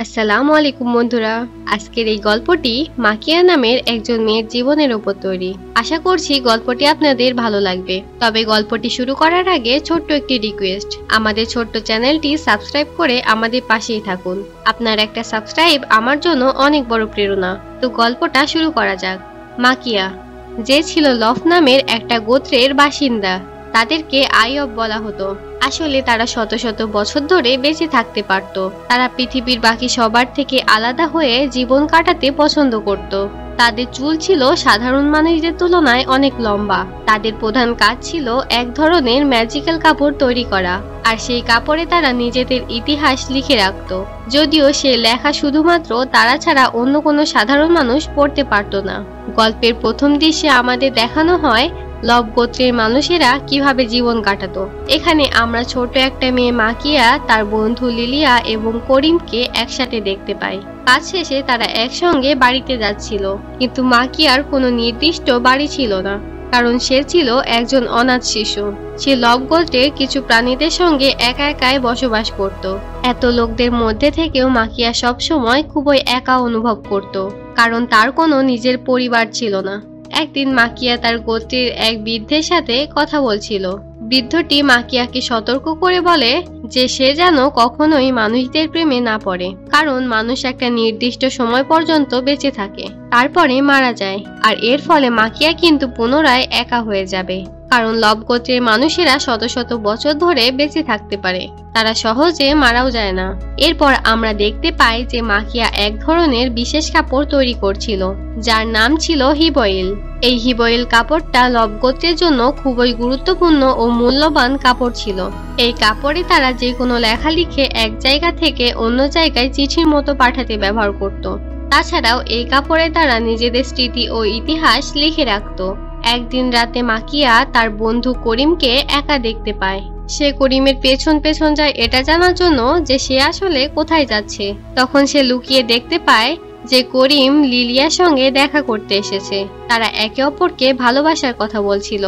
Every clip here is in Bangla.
আসসালামু আলাইকুম বন্ধুরা। আজকের এই গল্পটি মাকিয়া নামের একজন মেয়ের জীবনের উপর তৈরি। আশা করছি গল্পটি আপনাদের ভালো লাগবে। তবে গল্পটি শুরু করার আগে ছোট্ট একটি রিকোয়েস্ট, আমাদের ছোট্ট চ্যানেলটি সাবস্ক্রাইব করে আমাদের পাশেই থাকুন। আপনার একটা সাবস্ক্রাইব আমার জন্য অনেক বড় প্রেরণা। তো গল্পটা শুরু করা যাক। মাকিয়া, যে ছিল লফ নামের একটা গোত্রের বাসিন্দা, তাদেরকে আইয়ব বলা হতো। আসলে তারা শত শত বছর ধরে বেঁচে থাকতে পারত। তারা পৃথিবীর বাকি সবার থেকে আলাদা হয়ে জীবন কাটাতে পছন্দ করত। তাদের চুল ছিল সাধারণ মানুষদের তুলনায় অনেক লম্বা। তাদের প্রধান কাজ ছিল এক ধরনের ম্যাজিক্যাল কাপড় তৈরি করা, আর সেই কাপড়ে তারা নিজেদের ইতিহাস লিখে রাখত। যদিও সে লেখা শুধুমাত্র তারা ছাড়া অন্য কোনো সাধারণ মানুষ পড়তে পারত না। গল্পের প্রথম দৃশ্যে আমাদের দেখানো হয় লব গোত্রের মানুষেরা কিভাবে জীবন কাটাতো। এখানে আমরা ছোট একটা মেয়ে মাকিয়া, তার বন্ধু লিলিয়া এবং করিমকে একসাথে দেখতে পাই। কাজ শেষে তারা একসঙ্গে বাড়িতে যাচ্ছিল, কিন্তু মাকিয়ার কোনো নির্দিষ্ট বাড়ি ছিল না, কারণ সে ছিল একজন অনাথ শিশু। সে লব গোত্রের কিছু প্রাণীদের সঙ্গে একা একাই বসবাস করত। এত লোকদের মধ্যে থেকেও মাকিয়া সবসময় খুবই একা অনুভব করত, কারণ তার কোনো নিজের পরিবার ছিল না। একদিন মাকিয়া তার গোত্রের এক বৃদ্ধের সাথে কথা বলছিল। বৃদ্ধটি মাকিয়াকে সতর্ক করে বলে যে সে যেন কখনোই মানুষদের প্রেমে না পড়ে, কারণ মানুষ একটা নির্দিষ্ট সময় পর্যন্ত বেঁচে থাকে, তারপরে মারা যায়। আর এর ফলে মাকিয়া কিন্তু পুনরায় একা হয়ে যাবে, কারণ লব গোত্রের মানুষেরা শত শত বছর ধরে বেঁচে থাকতে পারে, তারা সহজে মারাও যায় না। এরপর আমরা দেখতে পাই যে মাকিয়া এক ধরনের বিশেষ কাপড় তৈরি করছিল, যার নাম ছিল হিবয়েল। এই হিবয়েল কাপড়টা লব গোত্রের জন্য খুবই গুরুত্বপূর্ণ ও মূল্যবান কাপড় ছিল। এই কাপড়ে তারা যে কোনো লেখা লিখে এক জায়গা থেকে অন্য জায়গায় চিঠির মতো পাঠাতে ব্যবহার করত। তাছাড়াও এই কাপড়ে তারা নিজেদের স্মৃতি ও ইতিহাস লিখে রাখত। একদিন রাতে মাকিয়া তার বন্ধু করিমকে একা দেখতে পায়। সে করিমের পেছন পেছন যায় এটা জানার জন্য যে সে আসলে কোথায় যাচ্ছে। তখন সে লুকিয়ে দেখতে পায় যে করিম লিলিয়ার সঙ্গে দেখা করতে এসেছে। তারা একে অপরকে ভালোবাসার কথা বলছিল।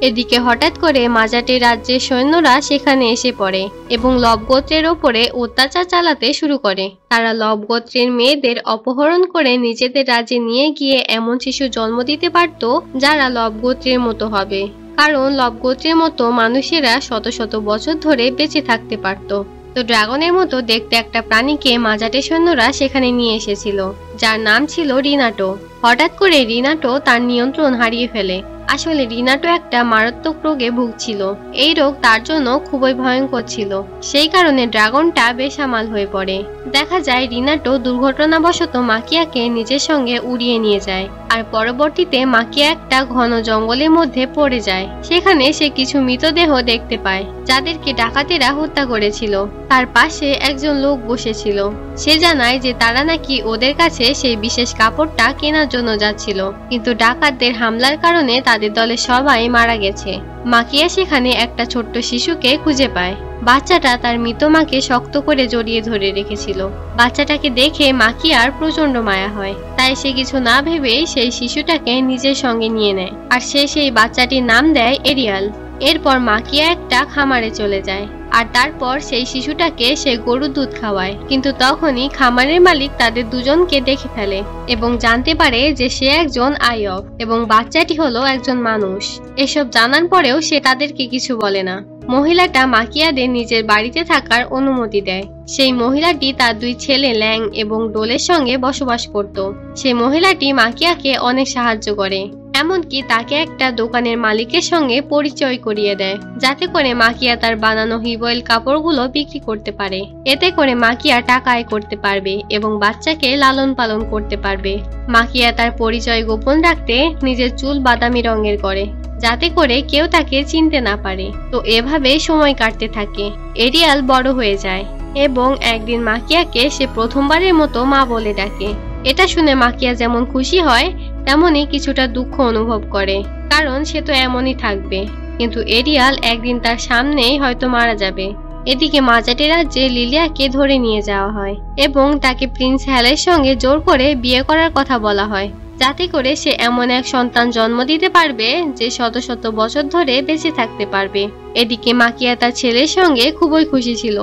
এদিকে হঠাৎ করে মাজাটে রাজ্যের সৈন্যরা সেখানে এসে পড়ে এবং লব গোত্রের ওপরে অত্যাচার চালাতে শুরু করে। তারা লব গোত্রের মেয়েদের অপহরণ করে নিজেদের রাজ্যে নিয়ে গিয়ে এমন শিশু জন্ম দিতে পারত যারা লব গোত্রের মতো হবে, কারণ লব গোত্রের মতো মানুষেরা শত শত বছর ধরে বেঁচে থাকতে পারত। তো ড্রাগনের মতো দেখতে একটা প্রাণীকে মাজাটে সৈন্যরা সেখানে নিয়ে এসেছিল, যার নাম ছিল রিনাটো। হঠাৎ করে রিনাটো তার নিয়ন্ত্রণ হারিয়ে ফেলে। আসলে রিনাটো একটা মারাত্মক রোগে ভুগছিল। এই রোগ তার জন্য খুবই ভয়ঙ্কর ছিল, সেই কারণে ড্রাগনটা বেসামাল হয়ে পড়ে। দেখা যায় রিনাটো দুর্ঘটনাবশত মাকিয়াকে নিজের সঙ্গে উড়িয়ে নিয়ে যায়, আর পরবর্তীতে মাকিয়া একটা ঘন জঙ্গলের মধ্যে পড়ে যায়। সেখানে সে কিছু মৃতদেহ দেখতে পায়, যাদেরকে ডাকাতেরা হত্যা করেছিল। তার পাশে একজন লোক বসেছিল। সে জানায় যে তারা নাকি ওদের কাছে সেই বিশেষ কাপড়টা কেনার জন্য যাচ্ছিল, কিন্তু ডাকাতদের হামলার কারণে তাদের দলে সবাই মারা গেছে। মাকিয়া সেখানে একটা ছোট্ট শিশুকে খুঁজে পায়। বাচ্চাটা তার মৃত মাকে শক্ত করে জড়িয়ে ধরে রেখেছিল। বাচ্চাটাকে দেখে মাকিয়ার প্রচন্ড মায়া হয়, তাই সে কিছু না ভেবেই সেই শিশুটাকে নিজের সঙ্গে নিয়ে নেয়, আর সে সেই বাচ্চাটির নাম দেয় এরিয়াল। এরপর মাকিয়া একটা খামারে চলে যায়, আর তারপর সেই শিশুটাকে সে গরুর দুধ খাওয়ায়। কিন্তু তখনই খামারের মালিক তাদের দুজনকে দেখে ফেলে এবং জানতে পারে যে সে একজন আইয়ব এবং বাচ্চাটি হলো একজন মানুষ। এসব জানার পরেও সে তাদেরকে কিছু বলে না। মহিলাটা মাকিয়াদের নিজের বাড়িতে থাকার অনুমতি দেয়। সেই মহিলাটি তার দুই ছেলে ল্যাং এবং ডোলের সঙ্গে বসবাস করত। সেই মহিলাটি মাকিয়াকে অনেক সাহায্য করে, এমনকি তাকে একটা দোকানের মালিকের সঙ্গে পরিচয় করিয়ে দেয়, যাতে করে মাকিয়া তার বানানো হিবয়েল কাপড়গুলো বিক্রি করতে পারে। এতে করে মাকিয়া টাকা আয় করতে পারবে এবং বাচ্চাকে লালন পালন করতে পারবে। মাকিয়া তার পরিচয় গোপন রাখতে নিজের চুল বাদামি রঙের করে, যাতে করে কেউ তাকে চিনতে না পারে। তো এভাবে সময় কাটতে থাকে। এরিয়াল বড় হয়ে যায় এবং একদিন মাকিয়াকে সে প্রথমবারের মতো মা বলে ডাকে। এটা শুনে মাকিয়া যেমন খুশি হয় তেমনই কিছুটা দুঃখ অনুভব করে, কারণ সে তো এমনই থাকবে। কিন্তু এরিয়াল একদিন তার সামনেই হয়তো মারা যাবে। এদিকে মাজাটে রাজ্যে লিলিয়াকে ধরে নিয়ে যাওয়া হয় এবং তাকে প্রিন্স হ্যালের সঙ্গে জোর করে বিয়ে করার কথা বলা হয়, যাতে করে সে এমন এক সন্তান জন্ম দিতে পারবে যে শত শত বছর ধরে বেঁচে থাকতে পারবে। এদিকে মাকিয়া তার ছেলের সঙ্গে খুবই খুশি ছিল।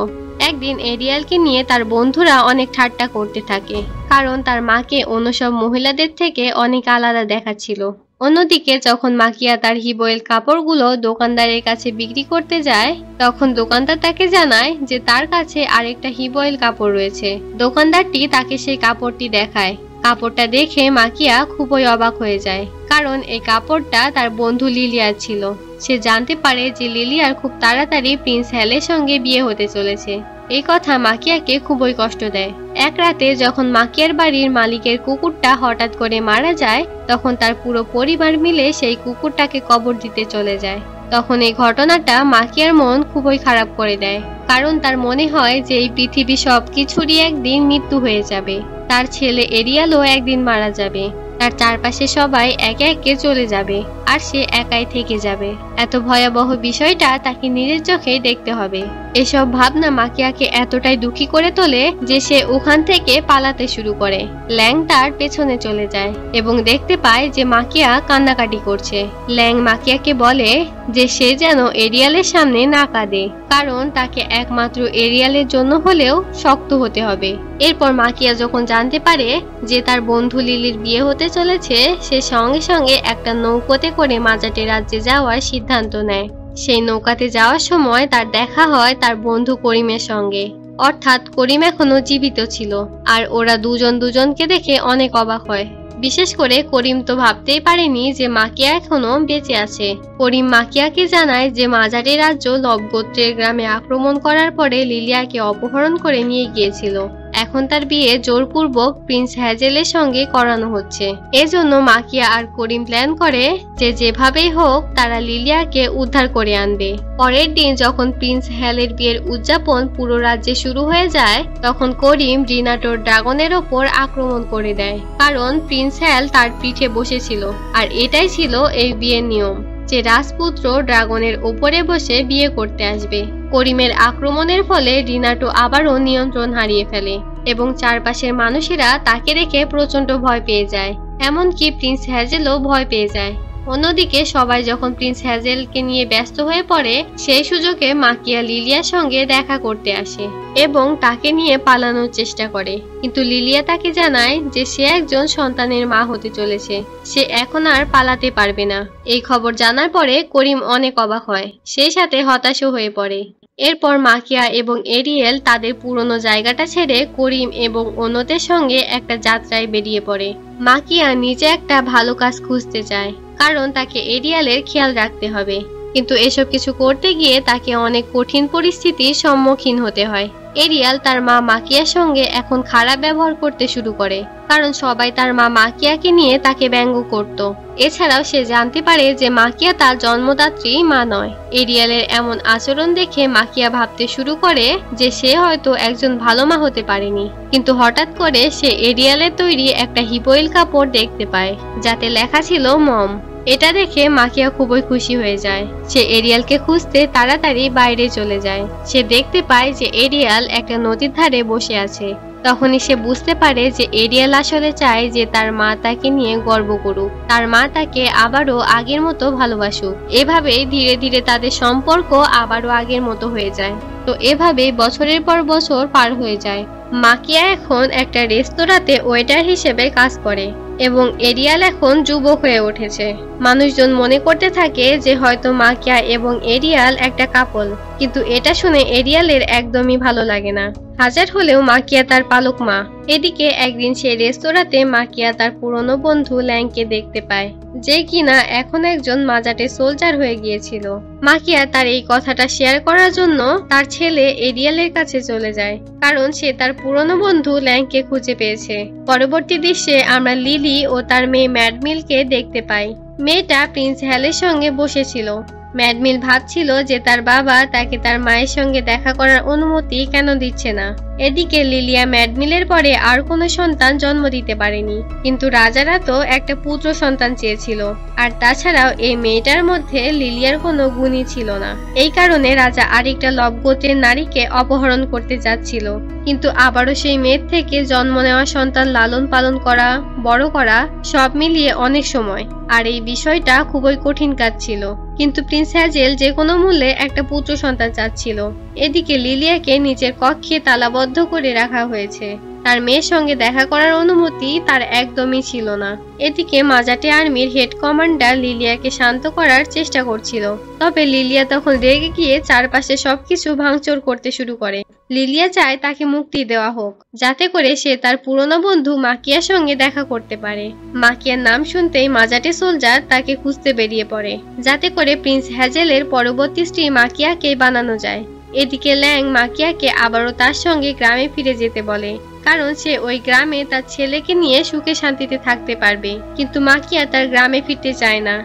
একদিন এরিয়ালকে নিয়ে তার বন্ধুরা অনেক ঠাট্টা করতে থাকে, কারণ তার মাকে অন্য সব মহিলাদের থেকে অনেক আলাদা দেখাচ্ছিল। অন্যদিকে যখন মাকিয়া তার হিবয়েল কাপড়গুলো দোকানদারের কাছে বিক্রি করতে যায়, তখন দোকানদার তাকে জানায় যে তার কাছে আরেকটা হিবয়েল কাপড় রয়েছে। দোকানদারটি তাকে সেই কাপড়টি দেখায়। কাপড়টা দেখে মাকিয়া খুবই অবাক হয়ে যায়, কারণ এই কাপড়টা তার বন্ধু লিলিয়ার ছিল। সে জানতে পারে যে লিলিয়ার খুব তাড়াতাড়ি প্রিন্স হ্যালের সঙ্গে বিয়ে হতে চলেছে। এই কথা মাকিয়াকে খুবই কষ্ট দেয়। এক রাতে যখন মাকিয়ার বাড়ির মালিকের কুকুরটা হঠাৎ করে মারা যায়, তখন তার পুরো পরিবার মিলে সেই কুকুরটাকে কবর দিতে চলে যায়। তখন এই ঘটনাটা মাকিয়ার মন খুবই খারাপ করে দেয়, কারণ তার মনে হয় যে এই পৃথিবী সবকিছুরই একদিন মৃত্যু হয়ে যাবে। তার ছেলে এরিয়ালও একদিন মারা যাবে, তার চারপাশে সবাই একে একে চলে যাবে, আর সে একাই থেকে যাবে। এত ভয়াবহ বিষয়টা তাকে নিজের চোখে দেখতে হবে। এসব ভাবনা মাকিয়াকে এতটাই দুঃখী করে তোলে যে সে ওখান থেকে পালাতে শুরু করে। ল্যাং তার পেছনে চলে যায় এবং দেখতে পায় যে মাকিয়া কান্নাকাটি করছে। ল্যাং মাকিয়াকে বলে যে সে যেন এরিয়ালের সামনে না কাঁদে, কারণ তাকে একমাত্র এরিয়ালের জন্য হলেও শক্ত হতে হবে। এরপর মাকিয়া যখন জানতে পারে যে তার বন্ধু লিলির বিয়ে হতে চলেছে, সে সঙ্গে সঙ্গে একটা নৌকোতে করে মাজাটে রাজ্যে যাওয়ার সিদ্ধান্ত নেয়। সেই নৌকাতে যাওয়ার সময় তার দেখা হয় তার বন্ধু করিমের সঙ্গে, অর্থাৎ করিম এখনো জীবিত ছিল। আর ওরা দুজন দুজনকে দেখে অনেক অবাক হয়। বিশেষ করে করিম তো ভাবতেই পারেনি যে মাকিয়া এখনো বেঁচে আছে। করিম মাকিয়াকে জানায় যে মাজাটে রাজ্য লবগোত্রের গ্রামে আক্রমণ করার পরে লিলিয়াকে অপহরণ করে নিয়ে গিয়েছিল। এখন তার বিয়ে জোরপূর্বক প্রিন্স হ্যাজেলের সঙ্গে করানো হচ্ছে। এজন্য মাকিয়া আর করিম প্ল্যান করে যে যেভাবেই হোক তারা লিলিয়াকে উদ্ধার করে আনবে। পরের দিন যখন প্রিন্স হ্যালের বিয়ের উদযাপন পুরো রাজ্যে শুরু হয়ে যায়, তখন করিম রিনাটোর ড্রাগনের ওপর আক্রমণ করে দেয়, কারণ প্রিন্স হ্যাল তার পিঠে বসেছিল। আর এটাই ছিল এই বিয়ের নিয়ম, যে রাজপুত্র ড্রাগনের ওপরে বসে বিয়ে করতে আসবে। করিমের আক্রমণের ফলে রিনাটো আবারও নিয়ন্ত্রণ হারিয়ে ফেলে এবং চারপাশের মানুষেরা তাকে দেখে প্রচন্ড ভয় পেয়ে যায়। এমনকি প্রিন্স হ্যাজেলও ভয় পেয়ে যায়। অন্যদিকে সবাই যখন প্রিন্স হ্যাজেলকে নিয়ে ব্যস্ত হয়ে পড়ে, সেই সুযোগে মাকিয়া লিলিয়ার সঙ্গে দেখা করতে আসে এবং তাকে নিয়ে পালানোর চেষ্টা করে। কিন্তু লিলিয়া তাকে জানায় যে সে একজন সন্তানের মা হতে চলেছে, সে এখন আর পালাতে পারবে না। এই খবর জানার পরে করিম অনেক অবাক হয়, সেই সাথে হতাশও হয়ে পড়ে। এরপর মাকিয়া এবং এরিয়েল তাদের পুরনো জায়গাটা ছেড়ে করিম এবং অন্যদের সঙ্গে একটা যাত্রায় বেরিয়ে পড়ে। মাকিয়া নিজে একটা ভালো কাজ খুঁজতে চায়, কারণ তাকে এরিয়ালের খেয়াল রাখতে হবে। কিন্তু এসব কিছু করতে গিয়ে তাকে অনেক কঠিন পরিস্থিতির সম্মুখীন হতে হয়। এরিয়াল তার মা মাকিয়ার সঙ্গে এখন খারাপ ব্যবহার করতে শুরু করে, কারণ সবাই তার মা মাকিয়াকে নিয়ে তাকে ব্যঙ্গ করত। এছাড়াও সে জানতে পারে যে মাকিয়া তার জন্মদাত্রী মা নয়। এরিয়ালের এমন আচরণ দেখে মাকিয়া ভাবতে শুরু করে যে সে হয়তো একজন ভালো মা হতে পারেনি। কিন্তু হঠাৎ করে সে এরিয়ালের তৈরি একটা হিবয়েল কাপড় দেখতে পায়, যাতে লেখা ছিল মম। এটা দেখে মাকিয়া খুবই খুশি হয়ে যায়। সে এরিয়ালকে খুঁজতে তাড়াতাড়ি বাইরে চলে যায়। সে দেখতে পায় যে এরিয়াল একটা নদীর ধারে বসে আছে। তখনই সে বুঝতে পারে যে এরিয়াল আসলে চায় যে তার মা তাকে নিয়ে গর্ব করুক, তার মা তাকে আবারও আগের মতো ভালোবাসুক। এভাবেই ধীরে ধীরে তাদের সম্পর্ক আবারও আগের মতো হয়ে যায়। তো এভাবেই বছরের পর বছর পার হয়ে যায়। মাকিয়া এখন একটা রেস্তোরাঁতে ওয়েটার হিসেবে কাজ করে এবং এরিয়াল এখন যুবক হয়ে উঠেছে। মানুষজন মনে করতে থাকে যে হয়তো মাকিয়া এবং এরিয়াল একটা কাপল, কিন্তু এটা শুনে এরিয়ালের একদমই ভালো লাগে না। হাজার হলেও মাকিয়া তার পালক মা। এদিকে একদিন সে রেস্তোরাঁতে মাকিয়া তার পুরনো বন্ধু ল্যাংকে দেখতে পায়, যে কিনা এখন একজন মাজাটে সোলজার হয়ে গিয়েছিল। মাকিয়া তার এই কথাটা শেয়ার করার জন্য তার ছেলে এরিয়ালের কাছে চলে যায়, কারণ সে তার পুরনো বন্ধু ল্যাংকে খুঁজে পেয়েছে। পরবর্তী দৃশ্যে আমরা লিলি ও তার মেয়ে ম্যাডমিলকে দেখতে পাই। মেয়েটা প্রিন্স হ্যালের সঙ্গে বসেছিল। ম্যাডমিল ভাবছিল যে তার বাবা তাকে তার মায়ের সঙ্গে দেখা করার অনুমতি কেন দিচ্ছে না। এদিকে লিলিয়া ম্যাডমিলের পরে আর কোনো সন্তান জন্ম দিতে পারেনি, কিন্তু রাজারা তো একটা পুত্র সন্তান চেয়েছিল। আর তাছাড়াও এই মেয়েটার মধ্যে লিলিয়ার কোনো গুণই ছিল না। এই কারণে রাজা আরেকটা লবগোত্রের নারীকে অপহরণ করতে যাচ্ছিল। কিন্তু আবারও সেই মেয়ের থেকে জন্ম নেওয়া সন্তান লালন পালন করা, বড় করা, সব মিলিয়ে অনেক সময়। আর এই বিষয়টা খুবই কঠিন কাজ ছিল। কিন্তু প্রিন্স হ্যাজেল যে কোনো মূল্যে একটা পুত্র সন্তান চাচ্ছিল। এদিকে লিলিয়াকে নিচের কক্ষে তালাবদ্ধ করে রাখা হয়েছে। তার মেয়ের সঙ্গে দেখা করার অনুমতি তার একদমই ছিল না। এদিকে মাজাটে আর্মির হেড কমান্ডার লিলিয়াকে শান্ত করার চেষ্টা করছিল, তবে লিলিয়া তখন রেগে গিয়ে চারপাশে সবকিছু ভাঙচুর করতে শুরু করে। লিলিয়া চায় তাকে মুক্তি দেওয়া হোক, যাতে করে সে তার পুরনো বন্ধু মাকিয়ার সঙ্গে দেখা করতে পারে। মাকিয়ার নাম শুনতেই মাজাটে সোলজার তাকে খুঁজতে বেরিয়ে পড়ে, যাতে করে প্রিন্স হ্যাজেলের পরবর্তী স্ত্রী মাকিয়াকে বানানো যায়। এদিকে ল্যাং মাকিয়াকে আবারও তার সঙ্গে গ্রামে ফিরে যেতে বলে, কারণ সে ওই গ্রামে তার ছেলেকে নিয়ে সুখে শান্তিতে থাকতে পারবে। কিন্তু মাকিয়া তার গ্রামে ফিরতে চায় না।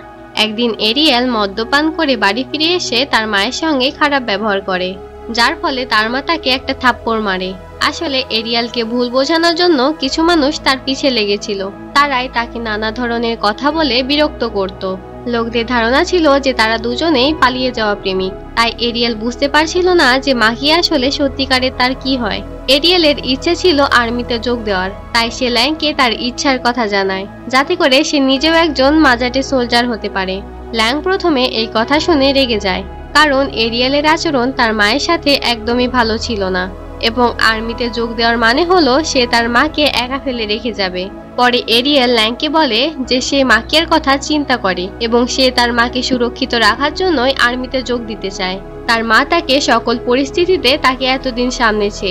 একদিন এরিয়েল মদ্যপান করে বাড়ি ফিরে এসে তার মায়ের সঙ্গে খারাপ ব্যবহার করে, যার ফলে তার মা তাকে একটা থাপ্পড় মারে। আসলে এরিয়ালকে ভুল বোঝানোর জন্য কিছু মানুষ তার পিছে লেগেছিল। তারাই তাকে নানা ধরনের কথা বলে বিরক্ত করত। লোকদের ধারণা ছিল যে তারা দুজনেই পালিয়ে যাওয়া প্রেমিক। তাই এরিয়েল বুঝতে পারছিল না যে মাকিয়া আসলে সত্যিকারের তার কি হয়। এরিয়েলের ইচ্ছে ছিল আর্মিতে যোগ দেওয়ার, তাই সে ল্যাংকে তার ইচ্ছার কথা জানায়, যাতে করে সে নিজেও একজন মাজাটে সোলজার হতে পারে। ল্যাং প্রথমে এই কথা শুনে রেগে যায়, কারণ এরিয়েলের আচরণ তার মায়ের সাথে একদমই ভালো ছিল না, এবং আর্মিতে যোগ দেওয়ার মানে হলো সে তার মাকে একা ফেলে রেখে যাবে। পরে এরিয়েল ল্যাংকে বলে যে সে মাকিয়ার কথা চিন্তা করে এবং সে তার মাকে সুরক্ষিত রাখার জন্যই আর্মিতে যোগ দিতে চায়। তার মা তাকে সকল পরিস্থিতিতে তাকে এতদিন সামলেছে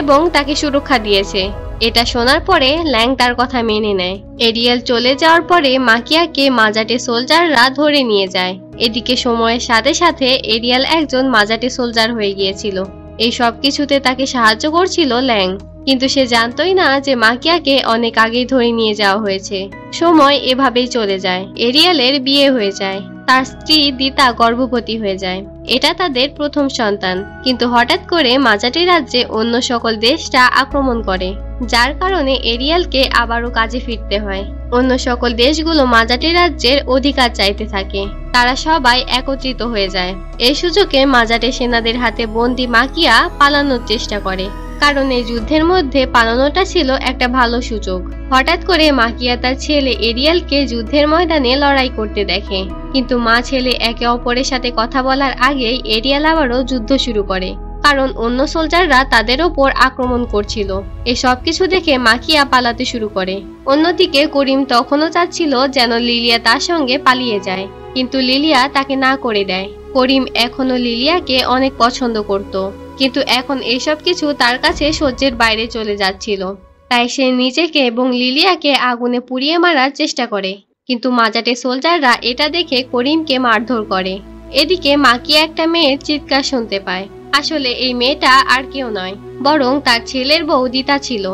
এবং তাকে সুরক্ষা দিয়েছে। এটা শোনার পরে ল্যাং তার কথা মেনে নেয়। এরিয়েল চলে যাওয়ার পরে মাকিয়াকে মাজাটে সোলজাররা ধরে নিয়ে যায়। এদিকে সময়ের সাথে সাথে এরিয়েল একজন মাজাটে সোলজার হয়ে গিয়েছিল। এই সব কিছুতে তাকে সাহায্য করছিল ল্যাং, কিন্তু সে জানতোই না যে মাকিয়াকে অনেক আগেই ধরে নিয়ে যাওয়া হয়েছে। সময় এভাবেই চলে যায়। এরিয়েলের বিয়ে হয়ে যায়, তার স্ত্রী দিতা গর্ভবতী হয়ে যায়। এটা তাদের প্রথম সন্তান। কিন্তু হঠাৎ করে মাজাটে রাজ্যে অন্য সকল দেশটা আক্রমণ করে, যার কারণে এরিয়েলকে আবারও কাজে ফিরতে হয়। অন্য সকল দেশগুলো মাজাটে রাজ্যের অধিকার চাইতে থাকে। তারা সবাই একত্রিত হয়ে যায়। এই সুযোগে মাজাটে সেনাদের হাতে বন্দি মাকিয়া পালানোর চেষ্টা করে, কারণ এই যুদ্ধের মধ্যে পালানোটা ছিল একটা ভালো সুযোগ। হঠাৎ করে মাকিয়া তার ছেলে এরিয়েলকে যুদ্ধের ময়দানে লড়াই করতে দেখে, কিন্তু মা ছেলে একে অপরের সাথে কথা বলার আগেই এরিয়েল আবারও যুদ্ধ শুরু করে, কারণ অন্য সোলজাররা তাদের ওপর আক্রমণ করছিল। এই সব কিছু দেখে মাকিয়া পালাতে শুরু করে। অন্যদিকে করিম তখনও চাচ্ছিল যেন লিলিয়া তার সঙ্গে পালিয়ে যায়, কিন্তু লিলিয়া তাকে না করে দেয়। করিম এখনো লিলিয়াকে অনেক পছন্দ করত, কিন্তু এখন এইসব কিছু তার কাছে সহ্যের বাইরে চলে যাচ্ছিল। তাই সে নিজেকে এবং লিলিয়াকে আগুনে পুড়িয়ে মারার চেষ্টা করে, কিন্তু মাজাটে সোলজাররা এটা দেখে করিমকে মারধর করে। এদিকে মাকিয়া একটা মেয়ের চিৎকার শুনতে পায়। আসলে এই মেয়েটা আর কেউ নয়, বরং তার ছেলের বউ দিতা ছিল।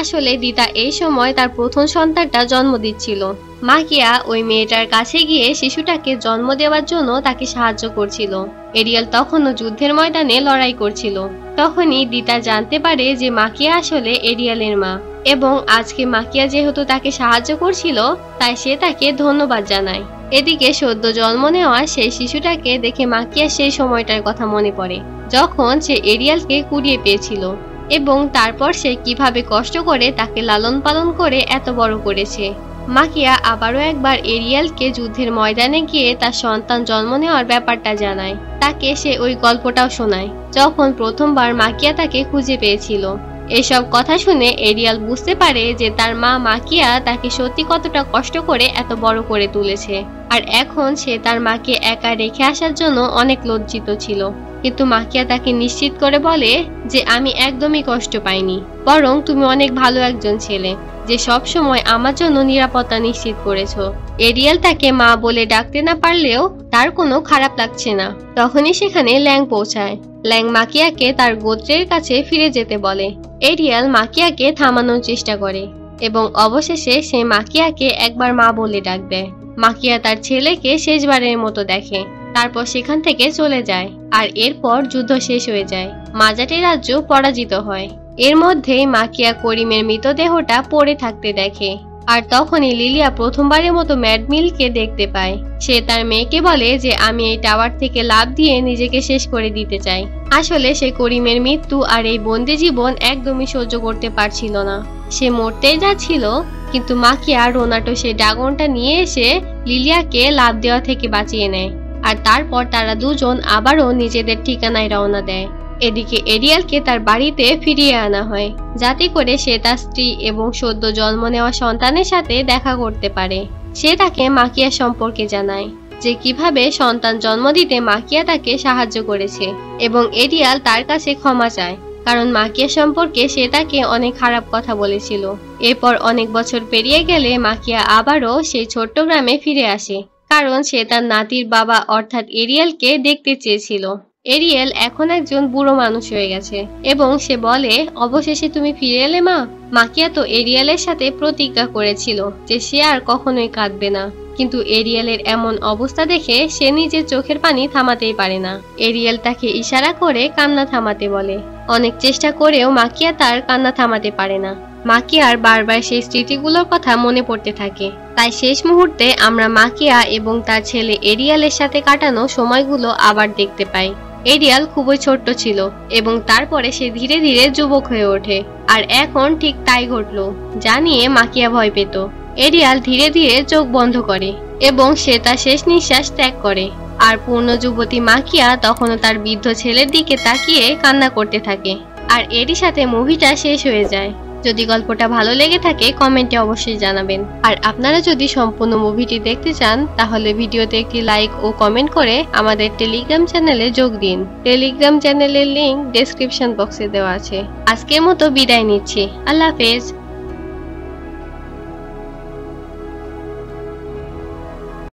আসলে দিতা এই সময় তার প্রথম সন্তানটা জন্ম দিচ্ছিল। মাকিয়া ওই মেয়েটার কাছে গিয়ে শিশুটাকে জন্ম দেওয়ার জন্য তাকে সাহায্য করছিল। এরিয়েল তখনও যুদ্ধের ময়দানে লড়াই করছিল। তখনই দিতা জানতে পারে যে মাকিয়া আসলে এরিয়েলের মা, এবং আজকে মাকিয়া যেহেতু তাকে সাহায্য করছিল তাই সে তাকে ধন্যবাদ জানায়। এদিকে সদ্য জন্ম নেওয়া সেই শিশুটাকে দেখে মাকিয়া সেই সময়টার কথা মনে পড়ে, যখন সে এরিয়েলকে কুড়িয়ে পেয়েছিল, এবং তারপর সে কিভাবে কষ্ট করে তাকে লালন পালন করে এত বড় করেছে। মাকিয়া আবারও একবার এরিয়েলকে যুদ্ধের ময়দানে গিয়ে তার সন্তান জন্ম নেওয়ার ব্যাপারটা জানায়। তাকে সে ওই গল্পটাও শোনায়, যখন প্রথমবার মাকিয়া তাকে খুঁজে পেয়েছিল। এসব কথা শুনে এরিয়েল বুঝতে পারে যে তার মা মাকিয়া তাকে সত্যি কতটা কষ্ট করে এত বড় করে তুলেছে, আর এখন সে তার মাকে একা রেখে আসার জন্য অনেক লজ্জিত ছিল। কিন্তু মাকিয়া তাকে নিশ্চিত করে বলে যে আমি একদমই কষ্ট পাইনি, বরং তুমি অনেক ভালো একজন ছেলে, যে সব সময় আমার জন্য নিরাপত্তা নিশ্চিত করেছো। এরিয়েল তাকে মা বলে ডাকতে না পারলেও তার কোনো খারাপ লাগছে না। তখনই সেখানে ল্যাং পৌঁছায়। ল্যাং মাকিয়াকে তার গোত্রের কাছে ফিরে যেতে বলে। এরিয়েল মাকিয়াকে থামানোর চেষ্টা করে, এবং অবশেষে সে মাকিয়াকে একবার মা বলে ডাক দেয়। মাকিয়া তার ছেলেকে শেষবারের মতো দেখে, তারপর সেখান থেকে চলে যায়। আর এরপর যুদ্ধ শেষ হয়ে যায়। মাজাটে রাজ্য পরাজিত হয়। এর মধ্যেই মাকিয়া করিমের মৃতদেহটা পড়ে থাকতে দেখে। আর তখনই লিলিয়া প্রথমবারের মতো ম্যাডমিলকে দেখতে পায়। সে তার মেয়েকে বলে যে আমি এই টাওয়ার থেকে লাফ দিয়ে নিজেকে শেষ করে দিতে চাই। আসলে সে করিমের মৃত্যু আর এই বন্দি জীবন একদমই সহ্য করতে পারছিল না। সে মরতেই যাচ্ছিল, কিন্তু মাকিয়া রোনাটো সেই ড্রাগনটা নিয়ে এসে লিলিয়াকে লাফ দেওয়া থেকে বাঁচিয়ে নেয়। আর তারপর তারা দুজন আবারও নিজেদের ঠিকানায় রওনা দেয়। এদিকে এরিয়ালকে তার বাড়িতে ফিরিয়ে আনা হয়, যাতে করে সে তার স্ত্রী এবং সদ্য জন্ম নেওয়া সন্তানের সাথে দেখা করতে পারে। সে তাকে মাকিয়া সম্পর্কে জানায় যে কিভাবে সন্তান জন্ম দিতে মাকিয়া তাকে সাহায্য করেছে, এবং এরিয়াল তার কাছে ক্ষমা চায়, কারণ মাকিয়া সম্পর্কে সে তাকে অনেক খারাপ কথা বলেছিল। এরপর অনেক বছর পেরিয়ে গেলে মাকিয়া আবারও সেই ছোট্ট গ্রামে ফিরে আসে, কারণ সে তার নাতির বাবা অর্থাৎ এরিয়ালকে দেখতে চেয়েছিল। এরিয়াল এখন একজন বুড়ো মানুষ হয়ে গেছে এবং সে বলে, অবশেষে তুমি ফিরে এলে মা। মাকিয়া তো এরিয়ালের সাথে প্রতিজ্ঞা করেছিল যে সে আর কখনোই কাঁদবে না, কিন্তু এরিয়ালের এমন অবস্থা দেখে সে নিজের চোখের পানি থামাতেই পারে না। এরিয়াল তাকে ইশারা করে কান্না থামাতে বলে। অনেক চেষ্টা করেও মাকিয়া তার কান্না থামাতে পারে না। মাকিয়ার বারবার সেই স্মৃতিগুলোর কথা মনে পড়তে থাকে। তাই শেষ মুহূর্তে আমরা মাকিয়া এবং তার ছেলে এরিয়ালের সাথে কাটানো সময়গুলো আবার দেখতে পাই। এরিয়াল খুবই ছোট্ট ছিল এবং তারপরে সে ধীরে ধীরে যুবক হয়ে ওঠে, আর এখন ঠিক তাই ঘটলো, যা নিয়ে মাকিয়া ভয় পেত। এরিয়াল ধীরে ধীরে চোখ বন্ধ করে এবং সে তার শেষ নিঃশ্বাস ত্যাগ করে, আর পূর্ণ যুবতী মাকিয়া তখনও তার বৃদ্ধ ছেলের দিকে তাকিয়ে কান্না করতে থাকে। আর এরই সাথে মুভিটা শেষ হয়ে যায়। যদি গল্পটা ভালো লেগে থাকে কমেন্টে অবশ্যই জানাবেন। আর আপনারা যদি সম্পূর্ণ মুভিটি দেখতে চান তাহলে ভিডিওতে একটি লাইক ও কমেন্ট করে আমাদের টেলিগ্রাম চ্যানেলে যোগ দিন। টেলিগ্রাম চ্যানেলের লিংক ডেসক্রিপশন বক্সে দেওয়া আছে। আজকের মতো বিদায় নিচ্ছি। আল্লাহ হাফেজ।